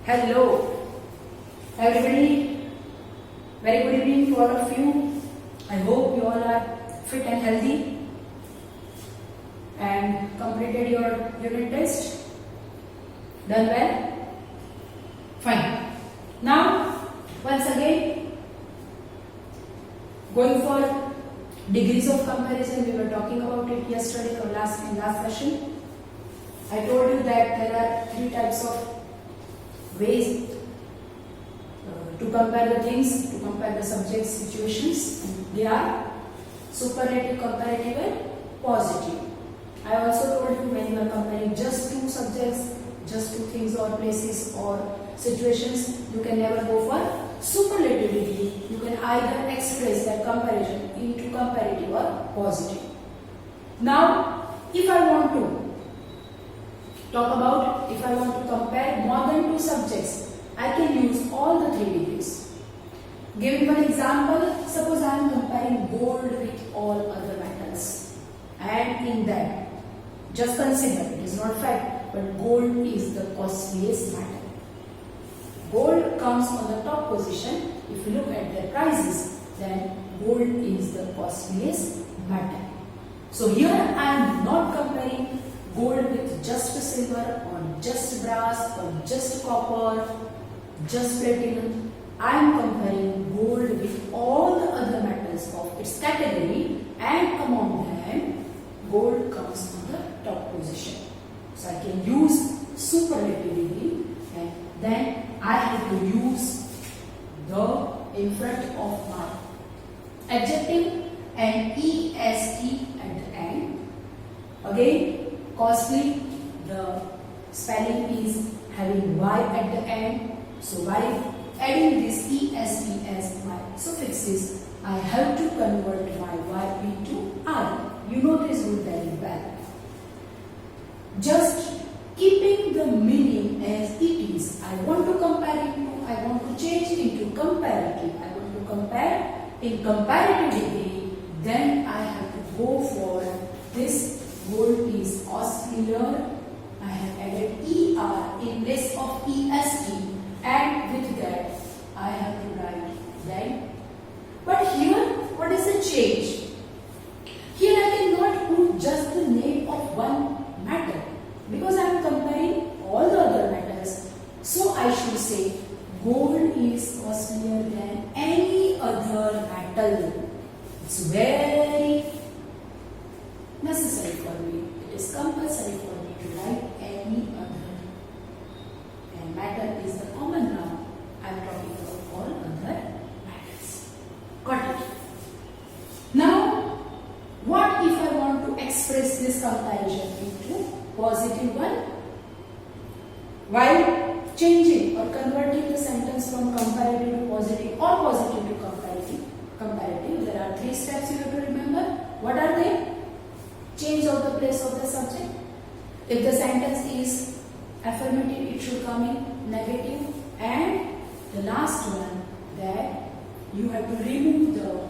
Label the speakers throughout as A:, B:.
A: Hello, everybody. Very good evening to all of you. I hope you all are fit and healthy and completed your unit test. Done well? Fine. Now, once again, going for degrees of comparison. We were talking about it yesterday or in last session. I told you that there are three types of ways to compare the things, to compare the subjects, situations. They are superlative, comparative and positive. I also told you when you are comparing just two subjects, just two things or places or situations, you can never go for superlative degree. You can either express that comparison into comparative or positive. Now, if I want to compare more than two subjects, I can use all the three degrees. Giving one example, suppose I am comparing gold with all other metals, and in that, just consider, it is not fact, but gold is the costliest metal. Gold comes on the top position. If you look at the prices, then gold is the costliest metal. So here I am not comparing gold with just silver or just brass or just copper, just platinum. I am comparing gold with all the other metals of its category, and among them gold comes on the top position. So I can use superlative degree, and then I have to use the in front of my adjective and est at the end. Again, costly, the spelling is having y at the end. So by adding this est as my suffixes, I have to convert my y into I. You know this rule very well. Just keeping the meaning as it is. I want to change into comparative. I want to compare in comparative degree. Then I have to go for this gold is costlier. I have added er in place of est, and with that I have to write then. But here, what is the change? Here I cannot put just the name of one metal because I am comparing all the other metals. So I should say gold is costlier than any other metal. It's very necessary for me. It is compulsory for me to write any other. And metal is the common noun. I am talking about all other metals. Got it? Now, what if I want to express this comparison into positive one? While changing or converting the sentence from comparative to positive or positive to comparative, there are three steps you have to remember. What are they? Change of the place of the subject. If the sentence is affirmative, it should come in negative. And the last one, that you have to remove the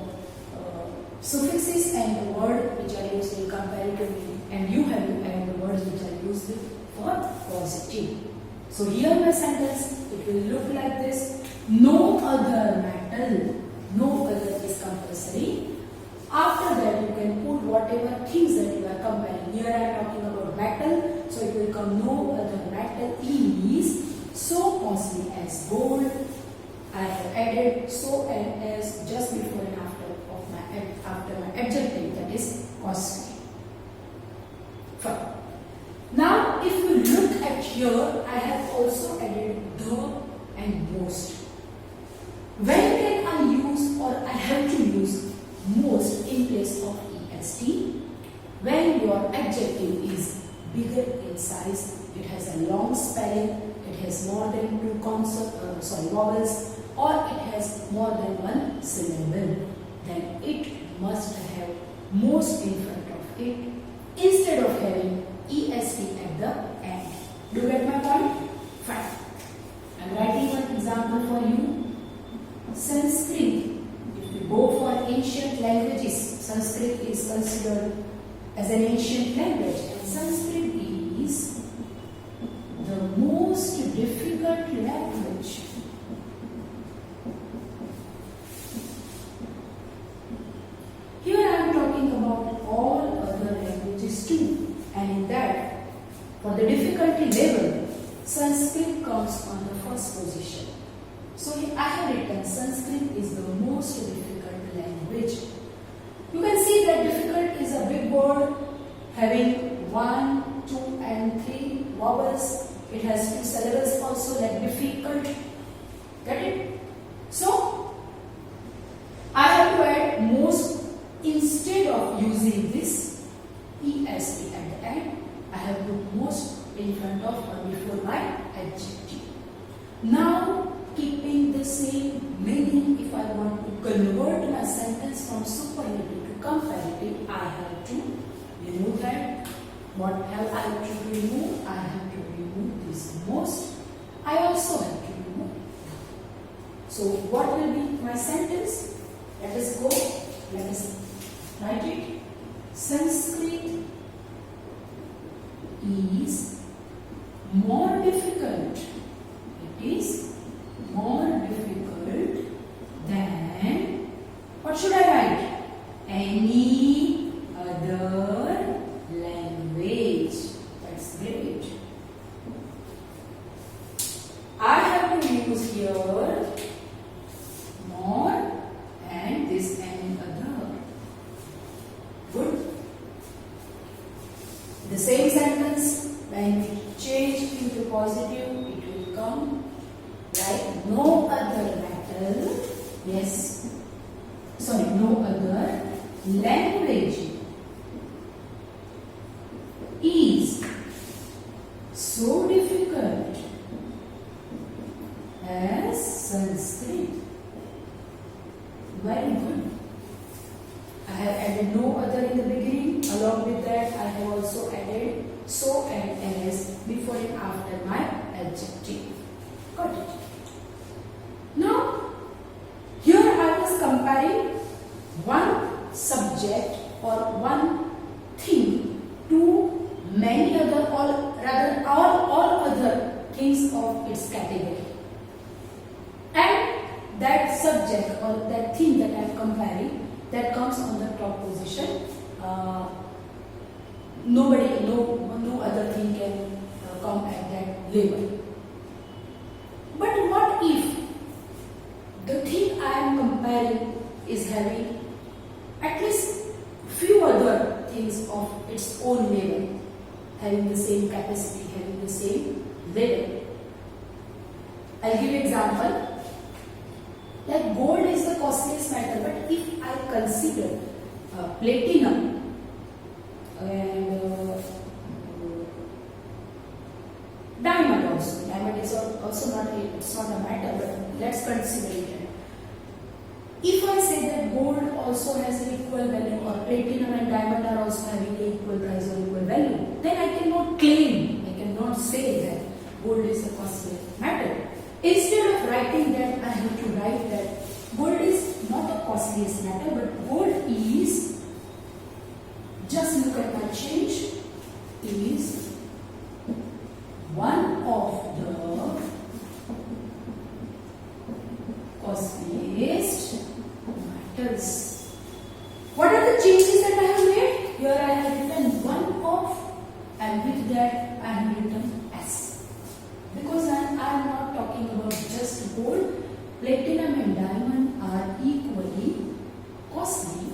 A: suffixes and the word which are used in comparative meaning, and you have to add the words which are used for positive. So here my sentence, it will look like this. No other metal, no other is compulsory. After that, you can put whatever things that you are comparing. Here I am talking about metal, so it will come no other metal is so costly as gold. I have added so and as just before and after my adjective, that is costly. Fine. Now, if you look at here, I have also added the and most. When can I use or I have to use most in place of est? When your adjective is bigger in size, it has a long spelling, it has more than two vowels, or it has more than one syllable, then it must have most in front of it instead of having est at the end. Do you get my point? Fine. I am writing one example for you. Sanskrit. If we go for ancient languages, Sanskrit is considered as an ancient language, and Sanskrit is the most difficult language. Here I am talking about all other languages too, and in that, for the difficulty level, Sanskrit comes on the first position. So here I have written Sanskrit is the most difficult language. You can see that difficult is a big word having 1, 2 and 3 vowels. It has 2 syllables also, like difficult. Get it? So I have to add most. Instead of using this EST at the end, I have put most in front of or before my adjective. Now, keeping the same meaning, if I want to convert my sentence from superlative to comparative, I have to remove that. What have I to remove? I have to remove this most. I also have to remove that. So, what will be my sentence? Let us go. Let us write it. Sanskrit is more difficult. It is more difficult than, what should I write? Any other language. That's great. I have to use here more and this any other. Good. The same sentence, when we change into positive, it will come like no other metal, yes, sorry, no other language is so difficult as Sanskrit. Very good. I have added no other in the beginning. Along with that, I have also added so and as before and after my adjective. Got it? Now, here I was comparing one subject or one thing to many other, or rather all other things of its category. And that subject or that thing that I am comparing, that comes on the top position. No other thing can come at that level. But what if the thing I am comparing is having at least few other things of its own level, having the same capacity, having the same level? I'll give you an example. Like gold is the costliest metal, but if I consider platinum and diamond also. Diamond is also not a metal, but let's consider it. If I say that gold also has an equal value, or platinum and diamond are also having equal price or equal value, then I cannot claim, I cannot say that gold is the costliest metal. Instead of writing that, I have to write that gold is not the costliest metal, but gold is, just look at my change, is one of the costliest metals. What are the changes that I have made? Here I have written one of, and with that I have written S. Because I am not talking about just gold. Platinum and diamond are equally costly.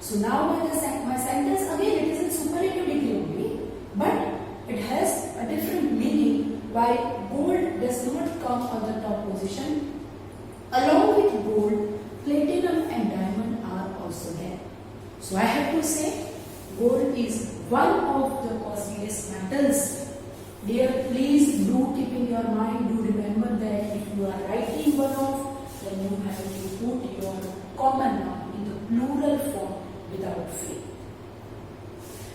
A: So now my sentence again, it is in superlative degree only, but it has a different meaning why gold does not come on the top position. Along with gold, platinum and diamond are also there. So I have to say gold is one of the costliest metals. Dear, please do keep in your mind, do remember that if you are writing one of, then you have to put your common noun in the plural form without fail.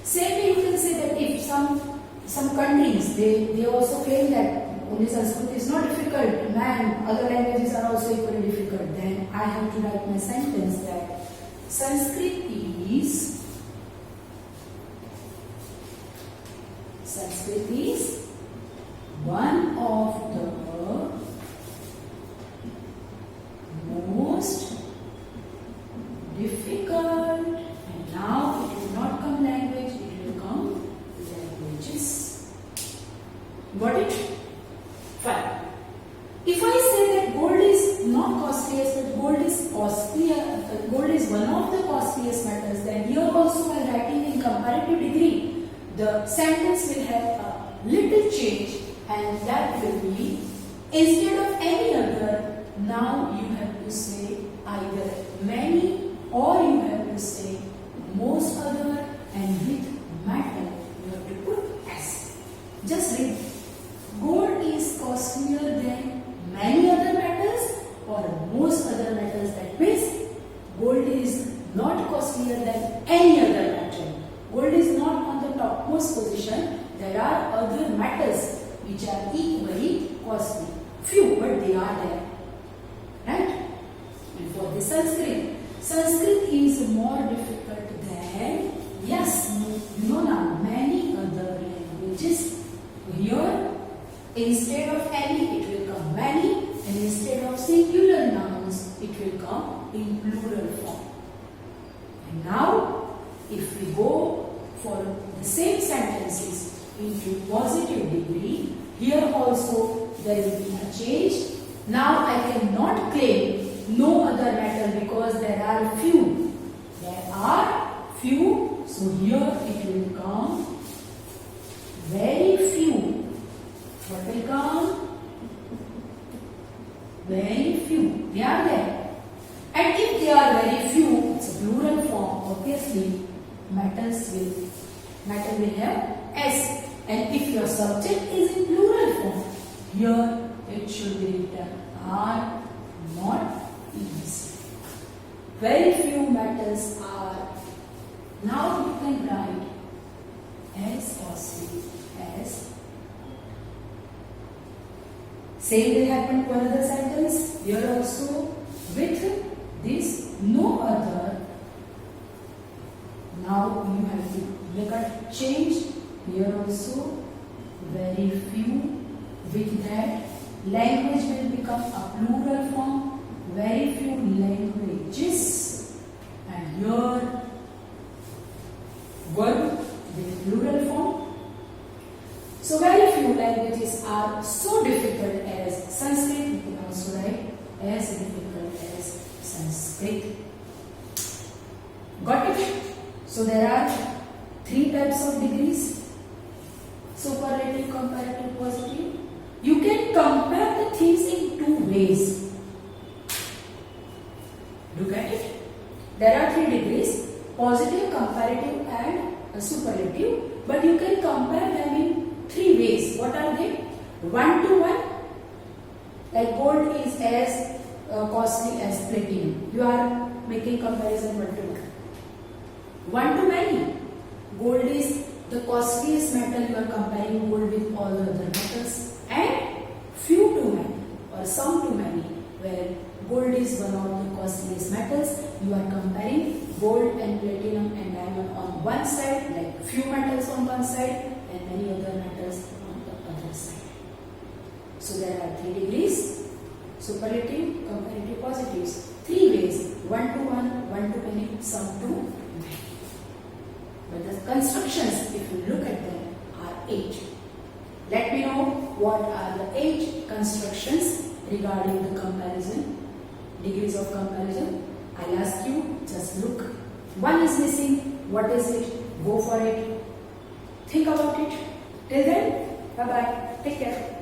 A: Same way you can say that if some countries, they also claim that only Sanskrit is not difficult, man, other languages are also equally difficult, then I have to write my sentence that Sanskrit Sanskrit is one of the most difficult, and now it will not come language, it will come languages. Got it? Fine. If I say that gold is not costliest, but gold is costlier, gold is one of the costliest metals, then here also while writing in comparative degree, the sentence will have a little change, and that will be, instead of any other, now you have to say either many or you have to say most other, and with metal you have to put S. Just read. Gold is costlier than many other metals or most other metals. That means gold is not costlier than any other metal. Gold is not on the topmost position. There are other metals which are equally costly. Few, but they are there. Right? And for the Sanskrit, Sanskrit is more difficult than, yes, you know now, many other languages. Here, instead of any, it will come many, and instead of singular nouns, it will come in plural form. And now, if we go for the same sentences into positive degree, here also there will be a change. Now I cannot claim no other metal because there are few. There are few, so here it will come very few. What will come? Very few. They are there. And if they are very few, it's a plural form. Obviously, metal will have S. And if your subject is in plural form, here it should be written are, not is. Very few metals are. Now you can write as costly as. Same will happen for another sentence. Here also with this no other. Now you have to make a change. Here also very few. With that, language will become a plural form. Very few languages. And here verb with plural form. So very few languages are so difficult as Sanskrit. We can also write as difficult as Sanskrit. Got it? So there are three types of degrees: superlative, comparative, positive. You can compare the things in two ways. Look at it. There are three degrees: positive, comparative, and superlative. But you can compare them in three ways. What are they? 1 to 1. Like gold is as costly as platinum. You are making comparison 1 to 1. 1 to many. Gold is the costliest metal. You are comparing gold with all the other metals. And few to many or some to many, where gold is one of the costliest metals. You are comparing gold and platinum and diamond on one side, like few metals on one side and many other metals on the other side. So there are three degrees: superlative, comparative, positives. Three ways: 1 to 1, 1 to many, some to many. But the constructions, if you look at them, are 8. Let me know what are the 8 constructions regarding the comparison, degrees of comparison. I'll ask you, just look. One is missing. What is it? Go for it. Think about it. Till then, bye-bye. Take care.